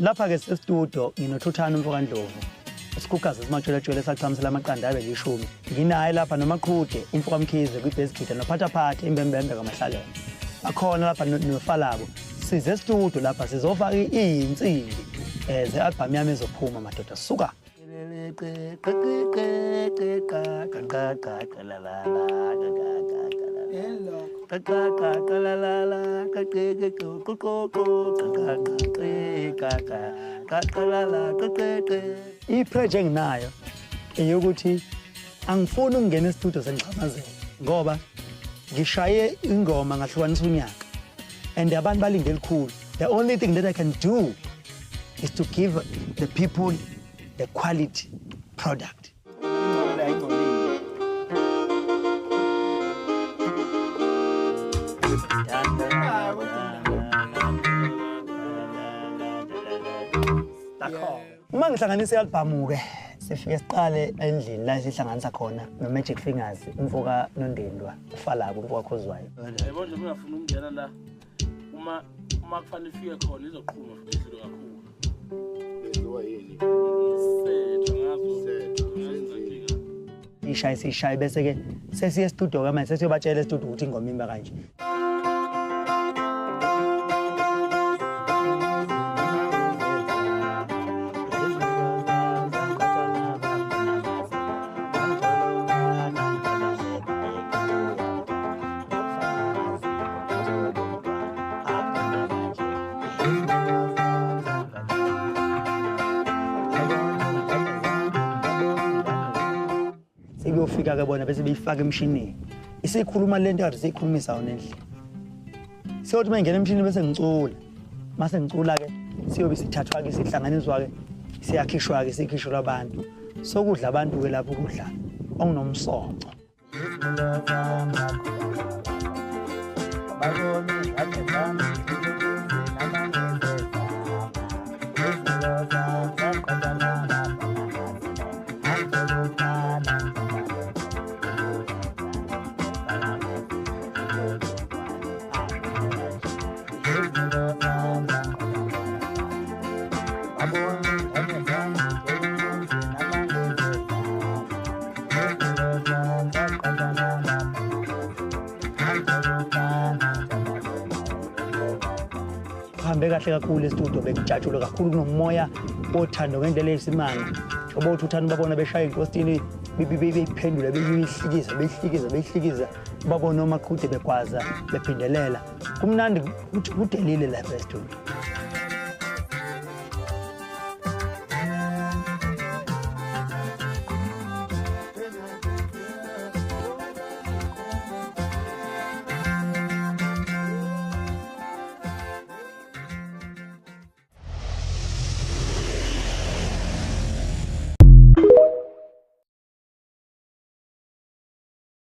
Lapha ke sestudio nginoThuthana uMfokandlovu. Isikhukazi simatsheletshelwe sachamisela amaqanda abe 10. Nginaye lapha noMaqhude uMfokamkhize kwiBassGuitar nophathaphathe imbembembe kaMahlalele. Akhona lapha noFalabo. Size estudio lapha sizofaka izinsimbi ze-album yami ezophuma madoda suka. I-project enginayo eyokuthi angifuni ukungena estudio sengixhamazela ngoba ngishaye ingoma ngahlukanisa unyaka and abantu balinde elikhulu. The only thing that I can do is to give the people the quality product. Uma ngihlanganisa i-album ke sifike siqale endlini la sihlanganisa khona noMagic Fingers umfoka noNdendwa uFalabo umfoka Khozwayo. Yebo nje ngingafuna ukungena la uma kufanele ifike khona izoqhuma futhi ihlelo kakhulu. Leziwa yini? Ishaye bese ke sesiye studio ke manje sesiyobatshela estudio ukuthi ingoma imba kanje. Sekuyofika ke bona bese beyifaka emshinini. Isikhuluma lento yathi sikhulumisa yona endlini. Siyothi mangena emshinini bese ngicula. Mase ngicula ke siyobe sithathwa ke sihlanganiswa ke siyakhishwa ke sikhishwa abantu. Sokudla abantu ke lapho ukudla okunomsoco. Hambe kahle kakhulu estudio bekujatshulwe kakhulu kunomoya othando ngendlela eyisimanga ngoba uThuthana babona beshaya inkostini beyiphendula beyihlikiza babona noMaqhude begwaza bephindelela kumnandi kudelile lapha estudio.